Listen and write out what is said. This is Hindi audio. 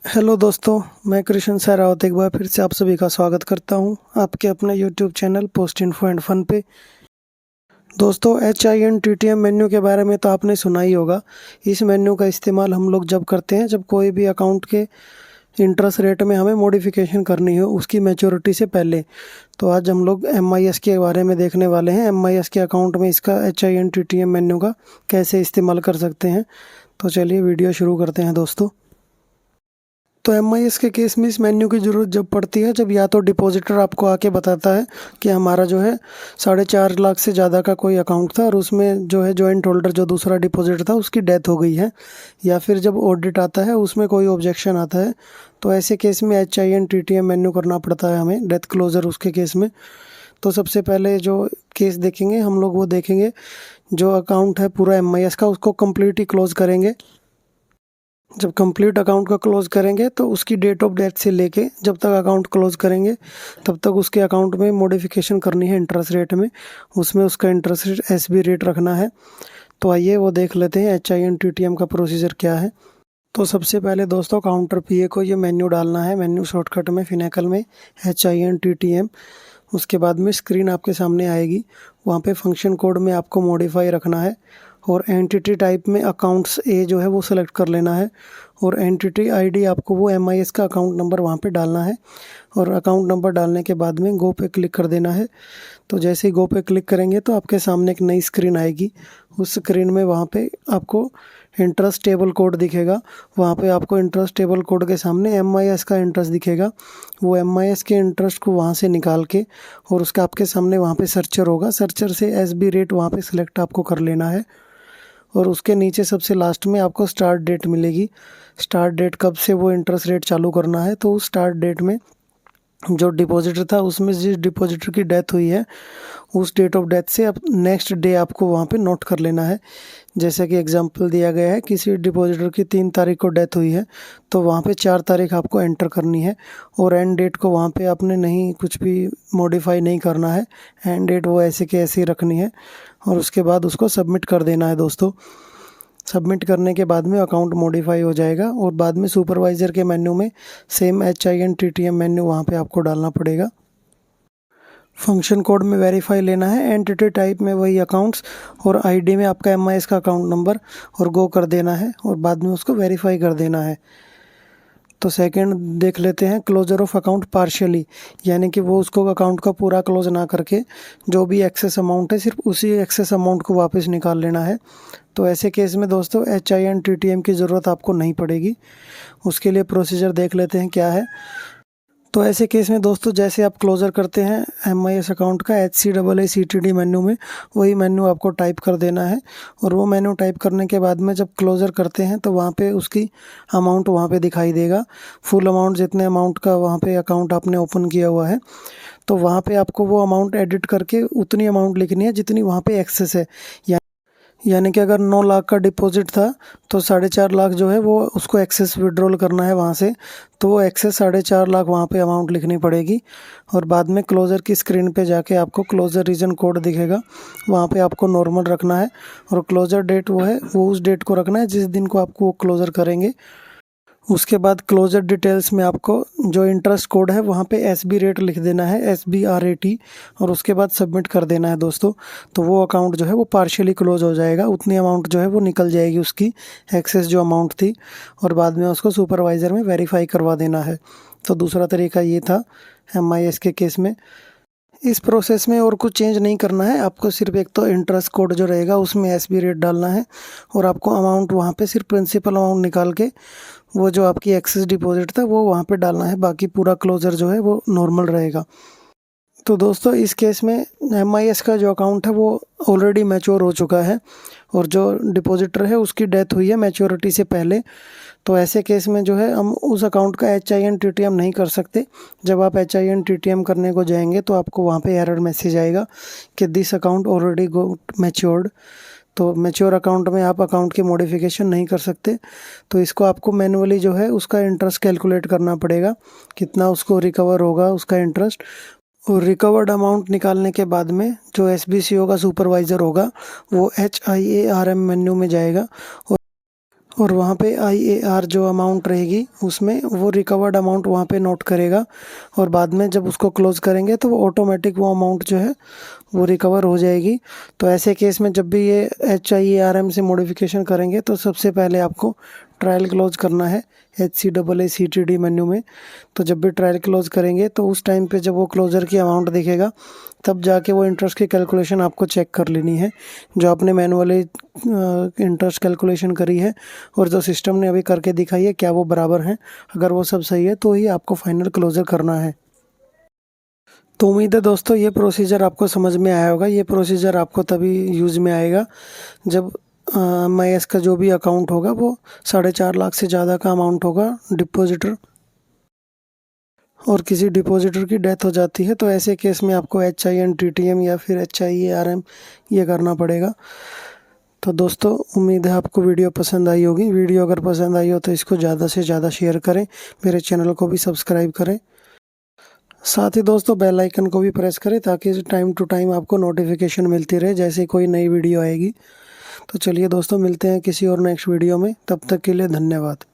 हेलो दोस्तों, मैं कृष्ण सहरावत एक बार फिर से आप सभी का स्वागत करता हूं आपके अपने YouTube channel Post Info and Fun पे। दोस्तों, HINTTM मेन्यू के बारे में तो आपने सुना ही होगा। इस मेन्यू का इस्तेमाल हम लोग जब करते हैं जब कोई भी अकाउंट के इंटरेस्ट रेट में हमें मॉडिफिकेशन करनी हो उसकी मैच्योरिटी से पहले। तो आज हम लोग MIS के बारे में देखने वाले हैं। MIS के अकाउंट में इसका HINTTM मेन्यू का कैसे इस्तेमाल कर सकते हैं। तो चलिए वीडियो शुरू करते हैं दोस्तों। तो MIS के केस में इस मेन्यू की ज़रूरत जब पड़ती है जब या तो डिपॉजिटर आपको आके बताता है कि हमारा जो है 4.5 लाख से ज़्यादा का कोई अकाउंट था और उसमें जो है जॉइंट होल्डर जो दूसरा डिपॉजिटर था उसकी डेथ हो गई है, या फिर जब ऑडिट आता है उसमें कोई ऑब्जेक्शन आता है। तो ऐसे केस में HINTTM मेन्यू करना पड़ता है हमें, डेथ क्लोजर उसके केस में। तो सबसे पहले जो केस देखेंगे हम लोग वो देखेंगे जो अकाउंट है पूरा MIS का उसको कम्प्लीटली क्लोज करेंगे। जब कंप्लीट अकाउंट का क्लोज़ करेंगे तो उसकी डेट ऑफ डेथ से लेके जब तक अकाउंट क्लोज़ करेंगे तब तक उसके अकाउंट में मॉडिफिकेशन करनी है इंटरेस्ट रेट में। उसमें उसका इंटरेस्ट रेट SB रेट रखना है। तो आइए वो देख लेते हैं HINTTM का प्रोसीजर क्या है। तो सबसे पहले दोस्तों काउंटर PA को ये मेन्यू डालना है, मेन्यू शॉर्टकट में फिनेकल में HINTTM। उसके बाद में स्क्रीन आपके सामने आएगी, वहाँ पे फंक्शन कोड में आपको मॉडिफाई रखना है और एंटिटी टाइप में अकाउंट्स A जो है वो सेलेक्ट कर लेना है और एंटिटी ID आपको वो MIS का अकाउंट नंबर वहाँ पे डालना है और अकाउंट नंबर डालने के बाद में गो पे क्लिक कर देना है। तो जैसे ही गो पे क्लिक करेंगे तो आपके सामने एक नई स्क्रीन आएगी। उस स्क्रीन में वहाँ पे आपको इंटरेस्ट टेबल कोड दिखेगा। वहाँ पे आपको इंटरेस्ट टेबल कोड के सामने MIS का इंटरेस्ट दिखेगा। वो MIS के इंटरेस्ट को वहाँ से निकाल के और उसका आपके सामने वहाँ पे सर्चर होगा, सर्चर से SB रेट वहाँ पे सिलेक्ट आपको कर लेना है और उसके नीचे सबसे लास्ट में आपको स्टार्ट डेट मिलेगी। स्टार्ट डेट कब से वो इंटरेस्ट रेट चालू करना है, तो उस स्टार्ट डेट में जो डिपॉजिटर था उसमें जिस डिपॉजिटर की डेथ हुई है उस डेट ऑफ डेथ से अब नेक्स्ट डे आपको वहाँ पे नोट कर लेना है। जैसे कि एग्जांपल दिया गया है, किसी डिपॉजिटर की 3 तारीख को डेथ हुई है तो वहाँ पे 4 तारीख आपको एंटर करनी है और एंड डेट को वहाँ पे आपने नहीं कुछ भी मॉडिफाई नहीं करना है। एंड डेट वो ऐसे के ऐसे ही रखनी है और उसके बाद उसको सबमिट कर देना है दोस्तों। सबमिट करने के बाद में अकाउंट मॉडिफाई हो जाएगा और बाद में सुपरवाइज़र के मेन्यू में सेम HINTTM मेन्यू वहाँ पे आपको डालना पड़ेगा। फंक्शन कोड में वेरीफाई लेना है, एंटिटी टाइप में वही अकाउंट्स और ID में आपका MIS का अकाउंट नंबर और गो कर देना है और बाद में उसको वेरीफाई कर देना है। तो सेकंड देख लेते हैं क्लोजर ऑफ अकाउंट पार्शियली, यानी कि वो उसको अकाउंट का पूरा क्लोज ना करके जो भी एक्सेस अमाउंट है सिर्फ उसी एक्सेस अमाउंट को वापस निकाल लेना है। तो ऐसे केस में दोस्तों HINTTM की ज़रूरत आपको नहीं पड़ेगी। उसके लिए प्रोसीजर देख लेते हैं क्या है। तो ऐसे केस में दोस्तों जैसे आप क्लोज़र करते हैं MIS अकाउंट का HCAACTD मेन्यू में वही मेन्यू आपको टाइप कर देना है और वो मेन्यू टाइप करने के बाद में जब क्लोज़र करते हैं तो वहाँ पे उसकी अमाउंट वहाँ पे दिखाई देगा, फुल अमाउंट जितने अमाउंट का वहाँ पे अकाउंट आपने ओपन किया हुआ है। तो वहाँ पे आपको वो अमाउंट एडिट करके उतनी अमाउंट लिखनी है जितनी वहाँ पे एक्सेस है। यानी कि अगर 9 लाख का डिपॉजिट था तो 4.5 लाख जो है वो उसको एक्सेस विड्रॉल करना है वहाँ से, तो वो एक्सेस 4.5 लाख वहाँ पे अमाउंट लिखनी पड़ेगी। और बाद में क्लोज़र की स्क्रीन पे जाके आपको क्लोज़र रीजन कोड दिखेगा, वहाँ पे आपको नॉर्मल रखना है और क्लोज़र डेट वो है वो उस डेट को रखना है जिस दिन को आपको वो क्लोज़र करेंगे। उसके बाद क्लोजर डिटेल्स में आपको जो इंटरेस्ट कोड है वहाँ पे SB रेट लिख देना है, SBRAT, और उसके बाद सबमिट कर देना है दोस्तों। तो वो अकाउंट जो है वो पार्शियली क्लोज हो जाएगा, उतनी अमाउंट जो है वो निकल जाएगी उसकी एक्सेस जो अमाउंट थी और बाद में उसको सुपरवाइज़र में वेरीफाई करवा देना है। तो दूसरा तरीका ये था MIS के केस में। इस प्रोसेस में और कुछ चेंज नहीं करना है, आपको सिर्फ एक तो इंटरेस्ट कोड जो रहेगा उसमें SB रेट डालना है और आपको अमाउंट वहाँ पे सिर्फ प्रिंसिपल अमाउंट निकाल के वो जो आपकी एक्सेस डिपॉजिट था वो वहाँ पे डालना है, बाकी पूरा क्लोजर जो है वो नॉर्मल रहेगा। तो दोस्तों इस केस में MIS का जो अकाउंट है वो ऑलरेडी मैच्योर हो चुका है और जो डिपॉजिटर है उसकी डेथ हुई है मैच्योरिटी से पहले। तो ऐसे केस में जो है हम उस अकाउंट का HINTTM नहीं कर सकते। जब आप HINTTM करने को जाएंगे तो आपको वहाँ पे एरर मैसेज आएगा कि this account already got matured. तो मैच्योर अकाउंट में आप अकाउंट की मॉडिफिकेशन नहीं कर सकते। तो इसको आपको मैनुअली जो है उसका इंटरेस्ट कैलकुलेट करना पड़ेगा, कितना उसको रिकवर होगा उसका इंटरेस्ट। और रिकवर्ड अमाउंट निकालने के बाद में जो SBCO का सुपरवाइज़र होगा वो HIARM मेन्यू में जाएगा और वहाँ पे IAR जो अमाउंट रहेगी उसमें वो रिकवर्ड अमाउंट वहाँ पे नोट करेगा, और बाद में जब उसको क्लोज करेंगे तो वो ऑटोमेटिक वो अमाउंट जो है वो रिकवर हो जाएगी। तो ऐसे केस में जब भी ये HIARM से मॉडिफिकेशन करेंगे तो सबसे पहले आपको ट्रायल क्लोज करना है HCAACTD मेन्यू में। तो जब भी ट्रायल क्लोज करेंगे तो उस टाइम पे जब वो क्लोजर की अमाउंट दिखेगा तब जाके वो इंटरेस्ट की कैलकुलेशन आपको चेक कर लेनी है, जो आपने मैनुअली इंटरेस्ट कैलकुलेशन करी है और जो सिस्टम ने अभी करके दिखाई है क्या वो बराबर हैं। अगर वो सब सही है तो ही आपको फाइनल क्लोजर करना है। तो उम्मीद है दोस्तों ये प्रोसीजर आपको समझ में आया होगा। ये प्रोसीजर आपको तभी यूज़ में आएगा जब MIS का जो भी अकाउंट होगा वो 4.5 लाख से ज़्यादा का अमाउंट होगा डिपॉजिटर, और किसी डिपॉजिटर की डेथ हो जाती है तो ऐसे केस में आपको HINTTM या फिर HIARM ये करना पड़ेगा। तो दोस्तों उम्मीद है आपको वीडियो पसंद आई होगी। वीडियो अगर पसंद आई हो तो इसको ज़्यादा से ज़्यादा शेयर करें, मेरे चैनल को भी सब्सक्राइब करें, साथ ही दोस्तों बेल आइकन को भी प्रेस करें ताकि टाइम टू टाइम आपको नोटिफिकेशन मिलती रहे जैसे कोई नई वीडियो आएगी। तो चलिए दोस्तों मिलते हैं किसी और नेक्स्ट वीडियो में, तब तक के लिए धन्यवाद।